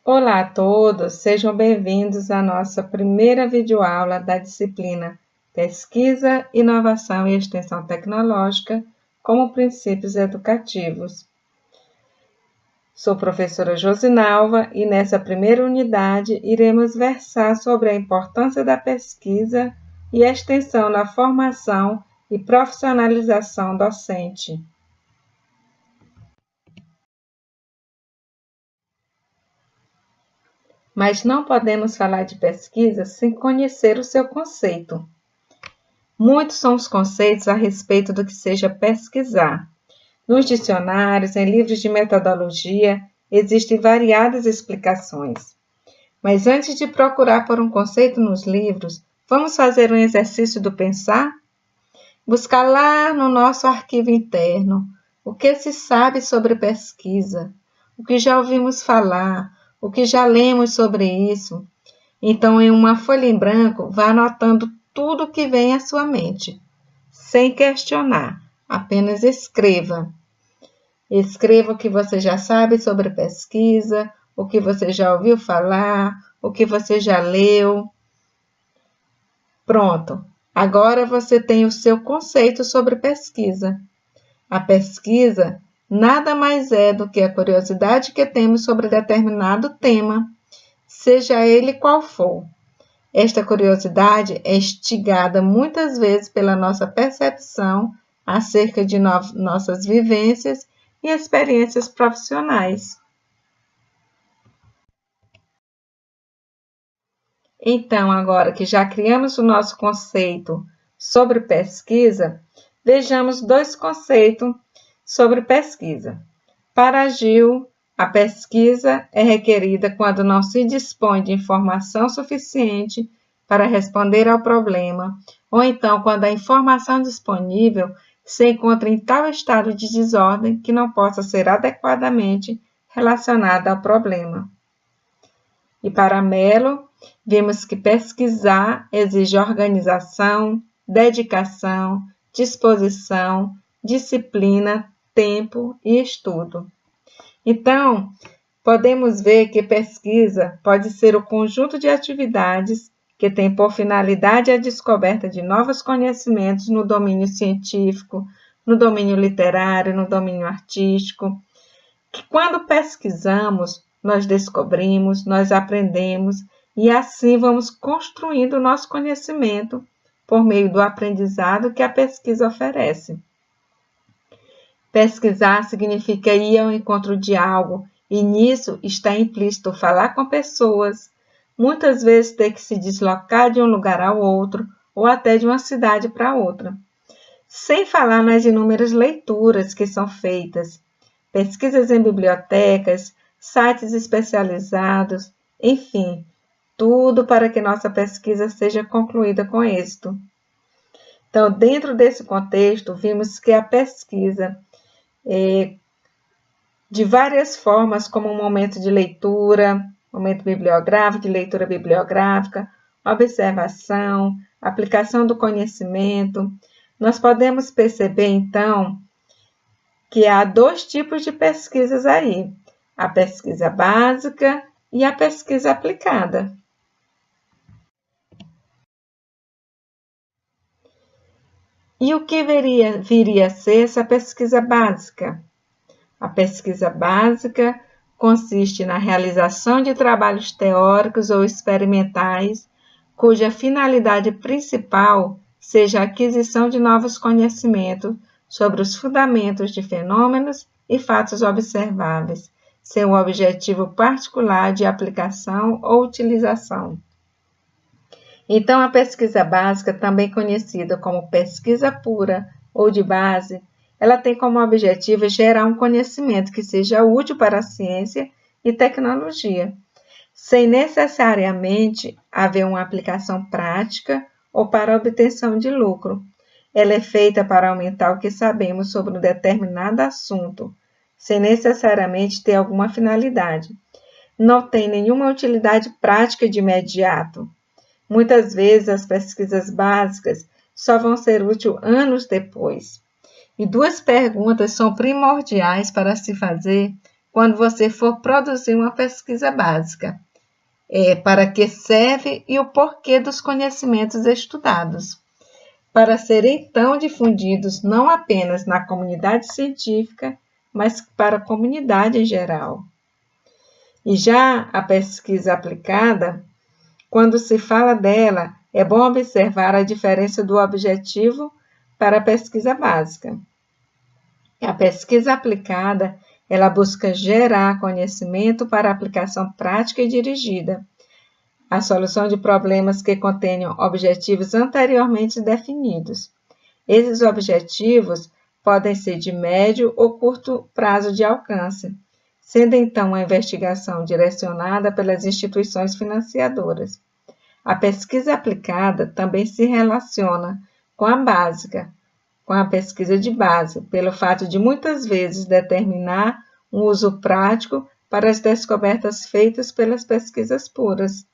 Olá a todos, sejam bem-vindos à nossa primeira videoaula da disciplina Pesquisa, Inovação e Extensão Tecnológica como Princípios Educativos. Sou professora Josinalva e nessa primeira unidade iremos versar sobre a importância da pesquisa e extensão na formação e profissionalização docente. Mas não podemos falar de pesquisa sem conhecer o seu conceito. Muitos são os conceitos a respeito do que seja pesquisar. Nos dicionários, em livros de metodologia, existem variadas explicações. Mas antes de procurar por um conceito nos livros, vamos fazer um exercício do pensar? Buscar lá no nosso arquivo interno o que se sabe sobre pesquisa, o que já ouvimos falar, o que já lemos sobre isso. Então, em uma folha em branco, vá anotando tudo o que vem à sua mente, sem questionar, apenas escreva. Escreva o que você já sabe sobre pesquisa, o que você já ouviu falar, o que você já leu. Pronto, agora você tem o seu conceito sobre pesquisa. A pesquisa nada mais é do que a curiosidade que temos sobre determinado tema, seja ele qual for. Esta curiosidade é instigada muitas vezes pela nossa percepção acerca de nossas vivências e experiências profissionais. Então, agora que já criamos o nosso conceito sobre pesquisa, vejamos dois conceitos sobre pesquisa. Para Gil, a pesquisa é requerida quando não se dispõe de informação suficiente para responder ao problema, ou então quando a informação disponível se encontra em tal estado de desordem que não possa ser adequadamente relacionada ao problema. E para Mello, vimos que pesquisar exige organização, dedicação, disposição, disciplina, tempo e estudo. Então, podemos ver que pesquisa pode ser o conjunto de atividades que tem por finalidade a descoberta de novos conhecimentos no domínio científico, no domínio literário, no domínio artístico, que quando pesquisamos, nós descobrimos, nós aprendemos e assim vamos construindo o nosso conhecimento por meio do aprendizado que a pesquisa oferece. Pesquisar significa ir ao encontro de algo, e nisso está implícito falar com pessoas, muitas vezes ter que se deslocar de um lugar ao outro, ou até de uma cidade para outra. Sem falar nas inúmeras leituras que são feitas, pesquisas em bibliotecas, sites especializados, enfim, tudo para que nossa pesquisa seja concluída com êxito. Então, dentro desse contexto, vimos que a pesquisa de várias formas, como um momento de leitura, momento bibliográfico, de leitura bibliográfica, observação, aplicação do conhecimento. Nós podemos perceber, então, que há dois tipos de pesquisas aí, a pesquisa básica e a pesquisa aplicada. E o que viria a ser essa pesquisa básica? A pesquisa básica consiste na realização de trabalhos teóricos ou experimentais, cuja finalidade principal seja a aquisição de novos conhecimentos sobre os fundamentos de fenômenos e fatos observáveis, sem o objetivo particular de aplicação ou utilização. Então, a pesquisa básica, também conhecida como pesquisa pura ou de base, ela tem como objetivo gerar um conhecimento que seja útil para a ciência e tecnologia, sem necessariamente haver uma aplicação prática ou para a obtenção de lucro. Ela é feita para aumentar o que sabemos sobre um determinado assunto, sem necessariamente ter alguma finalidade. Não tem nenhuma utilidade prática de imediato. Muitas vezes as pesquisas básicas só vão ser úteis anos depois. E duas perguntas são primordiais para se fazer quando você for produzir uma pesquisa básica. Para que serve e o porquê dos conhecimentos estudados, para serem então difundidos não apenas na comunidade científica, mas para a comunidade em geral. E já a pesquisa aplicada, quando se fala dela, é bom observar a diferença do objetivo para a pesquisa básica. A pesquisa aplicada, ela busca gerar conhecimento para aplicação prática e dirigida, a solução de problemas que contenham objetivos anteriormente definidos. Esses objetivos podem ser de médio ou curto prazo de alcance, sendo então a investigação direcionada pelas instituições financiadoras. A pesquisa aplicada também se relaciona com a básica, com a pesquisa de base, pelo fato de muitas vezes determinar um uso prático para as descobertas feitas pelas pesquisas puras.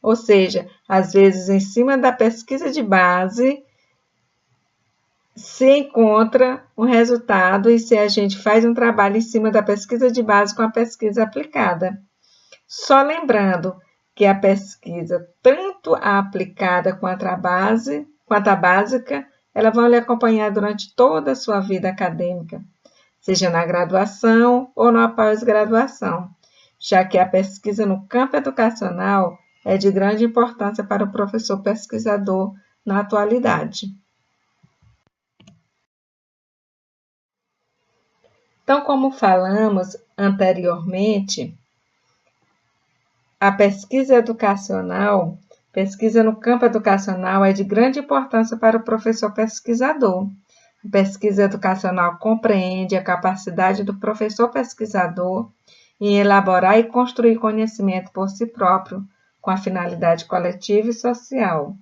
Ou seja, às vezes em cima da pesquisa de base se encontra um resultado e se a gente faz um trabalho em cima da pesquisa de base com a pesquisa aplicada. Só lembrando que a pesquisa, tanto a aplicada quanto a básica, elas vão lhe acompanhar durante toda a sua vida acadêmica, seja na graduação ou na pós-graduação, já que a pesquisa no campo educacional é de grande importância para o professor pesquisador na atualidade. Então, como falamos anteriormente, a pesquisa no campo educacional é de grande importância para o professor pesquisador. A pesquisa educacional compreende a capacidade do professor pesquisador em elaborar e construir conhecimento por si próprio, com a finalidade coletiva e social.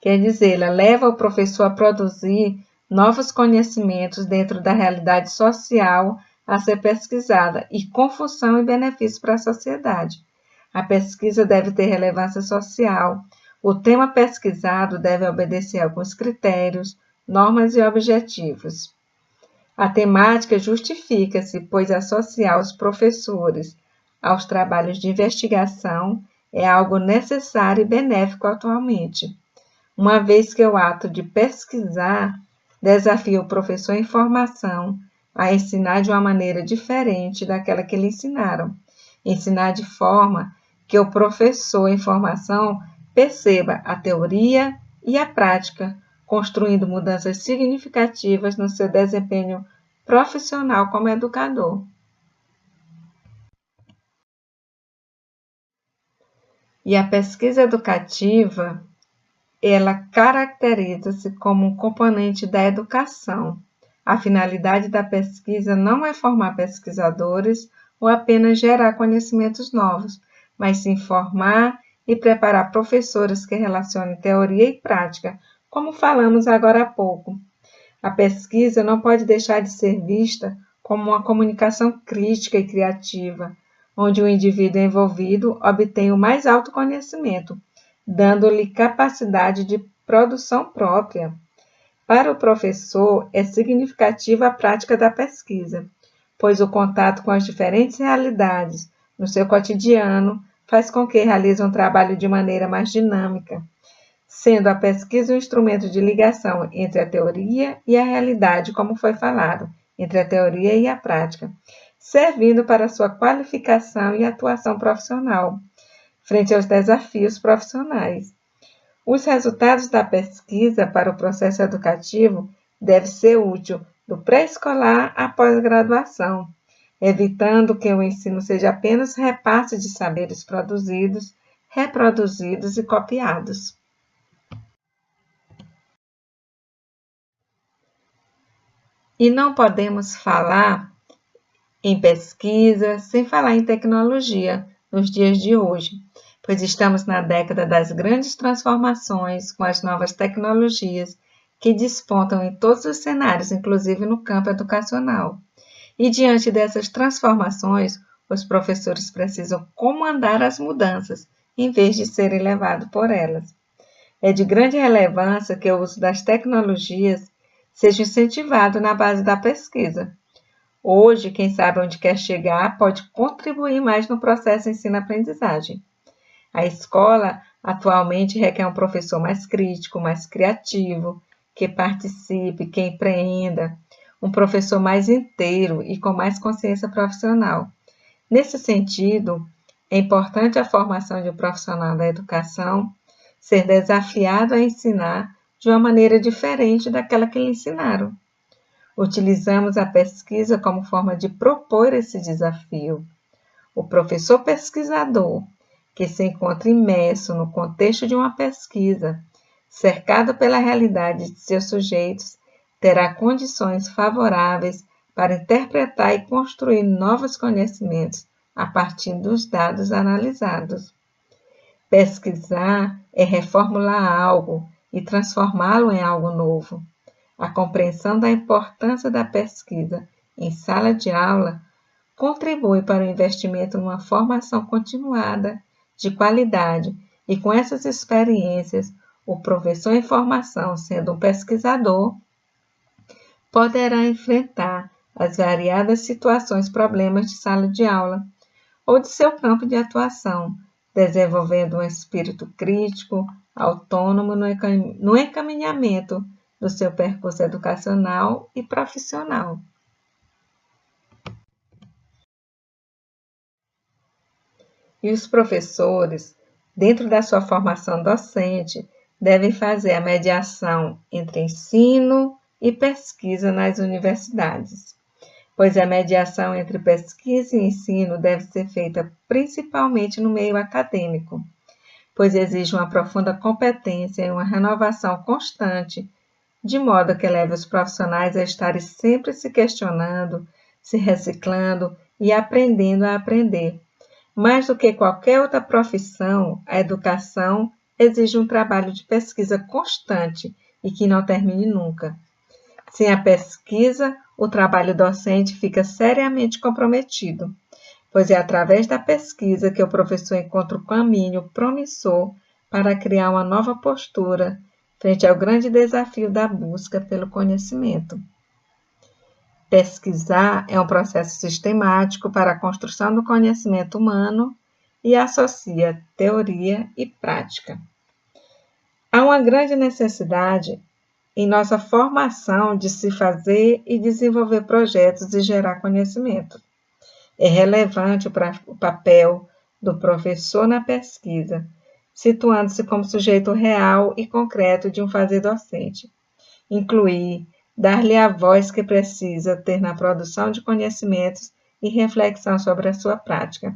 Quer dizer, ela leva o professor a produzir novos conhecimentos dentro da realidade social a ser pesquisada e com função e benefício para a sociedade. A pesquisa deve ter relevância social. O tema pesquisado deve obedecer a alguns critérios, normas e objetivos. A temática justifica-se, pois associar os professores aos trabalhos de investigação é algo necessário e benéfico atualmente, uma vez que o ato de pesquisar desafia o professor em formação a ensinar de uma maneira diferente daquela que lhe ensinaram. Ensinar de forma que o professor em formação perceba a teoria e a prática, construindo mudanças significativas no seu desempenho profissional como educador. E a pesquisa educativa, ela caracteriza-se como um componente da educação. A finalidade da pesquisa não é formar pesquisadores ou apenas gerar conhecimentos novos, mas sim formar e preparar professores que relacionem teoria e prática, como falamos agora há pouco. A pesquisa não pode deixar de ser vista como uma comunicação crítica e criativa, onde o indivíduo envolvido obtém o mais alto conhecimento, dando-lhe capacidade de produção própria. Para o professor, é significativa a prática da pesquisa, pois o contato com as diferentes realidades no seu cotidiano faz com que realize um trabalho de maneira mais dinâmica, sendo a pesquisa um instrumento de ligação entre a teoria e a realidade, como foi falado, entre a teoria e a prática, servindo para sua qualificação e atuação profissional, frente aos desafios profissionais. Os resultados da pesquisa para o processo educativo devem ser úteis do pré-escolar à pós-graduação, evitando que o ensino seja apenas repasse de saberes produzidos, reproduzidos e copiados. E não podemos falar em pesquisa sem falar em tecnologia nos dias de hoje, pois estamos na década das grandes transformações com as novas tecnologias que despontam em todos os cenários, inclusive no campo educacional. E diante dessas transformações, os professores precisam comandar as mudanças, em vez de serem levados por elas. É de grande relevância que o uso das tecnologias seja incentivado na base da pesquisa. Hoje, quem sabe onde quer chegar pode contribuir mais no processo de ensino-aprendizagem. A escola atualmente requer um professor mais crítico, mais criativo, que participe, que empreenda, um professor mais inteiro e com mais consciência profissional. Nesse sentido, é importante a formação de um profissional da educação ser desafiado a ensinar de uma maneira diferente daquela que lhe ensinaram. Utilizamos a pesquisa como forma de propor esse desafio. O professor pesquisador, que se encontra imerso no contexto de uma pesquisa, cercado pela realidade de seus sujeitos, terá condições favoráveis para interpretar e construir novos conhecimentos a partir dos dados analisados. Pesquisar é reformular algo e transformá-lo em algo novo. A compreensão da importância da pesquisa em sala de aula contribui para o investimento numa formação continuada, de qualidade, e com essas experiências, o professor em formação, sendo um pesquisador, poderá enfrentar as variadas situações, problemas de sala de aula ou de seu campo de atuação, desenvolvendo um espírito crítico, autônomo no encaminhamento do seu percurso educacional e profissional. E os professores, dentro da sua formação docente, devem fazer a mediação entre ensino e pesquisa nas universidades, pois a mediação entre pesquisa e ensino deve ser feita principalmente no meio acadêmico, pois exige uma profunda competência e uma renovação constante, de modo que leve os profissionais a estarem sempre se questionando, se reciclando e aprendendo a aprender. Mais do que qualquer outra profissão, a educação exige um trabalho de pesquisa constante e que não termine nunca. Sem a pesquisa, o trabalho docente fica seriamente comprometido, pois é através da pesquisa que o professor encontra o caminho promissor para criar uma nova postura frente ao grande desafio da busca pelo conhecimento. Pesquisar é um processo sistemático para a construção do conhecimento humano e associa teoria e prática. Há uma grande necessidade em nossa formação de se fazer e desenvolver projetos e gerar conhecimento. É relevante o papel do professor na pesquisa, situando-se como sujeito real e concreto de um fazer docente. Incluir, dar-lhe a voz que precisa ter na produção de conhecimentos e reflexão sobre a sua prática,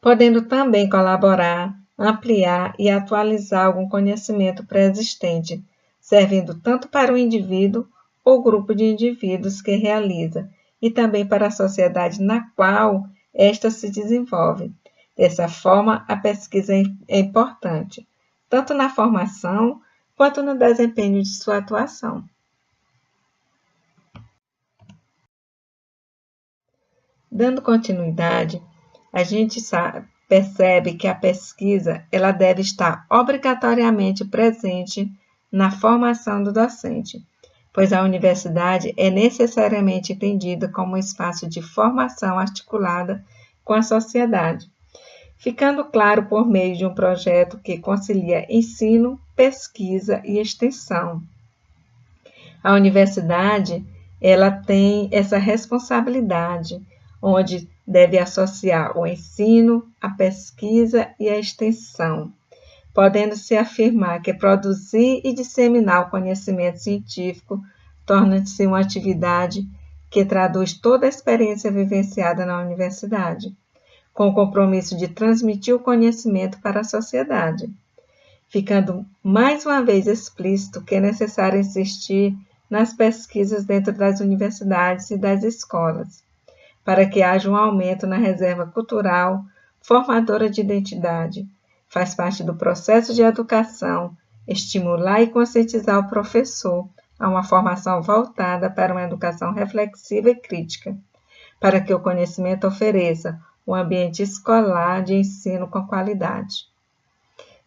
podendo também colaborar, ampliar e atualizar algum conhecimento pré-existente, servindo tanto para o indivíduo ou grupo de indivíduos que realiza, e também para a sociedade na qual esta se desenvolve. Dessa forma, a pesquisa é importante, tanto na formação quanto no desempenho de sua atuação. Dando continuidade, a gente percebe que a pesquisa ela deve estar obrigatoriamente presente na formação do docente, pois a universidade é necessariamente entendida como um espaço de formação articulada com a sociedade, ficando claro por meio de um projeto que concilia ensino, pesquisa e extensão. A universidade ela tem essa responsabilidade, onde deve associar o ensino, a pesquisa e a extensão, podendo-se afirmar que produzir e disseminar o conhecimento científico torna-se uma atividade que traduz toda a experiência vivenciada na universidade, com o compromisso de transmitir o conhecimento para a sociedade, ficando mais uma vez explícito que é necessário insistir nas pesquisas dentro das universidades e das escolas, para que haja um aumento na reserva cultural formadora de identidade. Faz parte do processo de educação estimular e conscientizar o professor a uma formação voltada para uma educação reflexiva e crítica, para que o conhecimento ofereça um ambiente escolar de ensino com qualidade.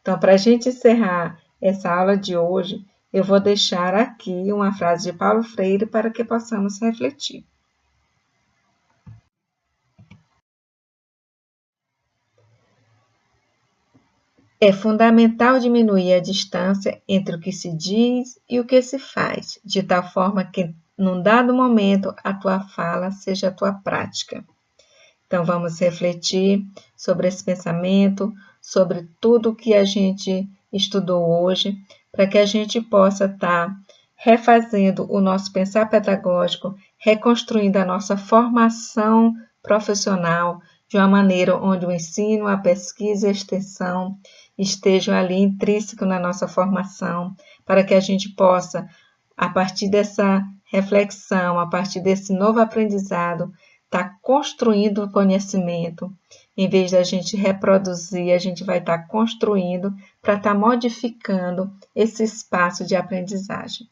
Então, para a gente encerrar essa aula de hoje, eu vou deixar aqui uma frase de Paulo Freire para que possamos refletir. É fundamental diminuir a distância entre o que se diz e o que se faz, de tal forma que, num dado momento, a tua fala seja a tua prática. Então, vamos refletir sobre esse pensamento, sobre tudo que a gente estudou hoje, para que a gente possa estar refazendo o nosso pensar pedagógico, reconstruindo a nossa formação profissional de uma maneira onde o ensino, a pesquisa e a extensão estejam ali intrínsecos na nossa formação, para que a gente possa, a partir dessa reflexão, a partir desse novo aprendizado, estar construindo o conhecimento. Em vez da gente reproduzir, a gente vai estar construindo para estar modificando esse espaço de aprendizagem.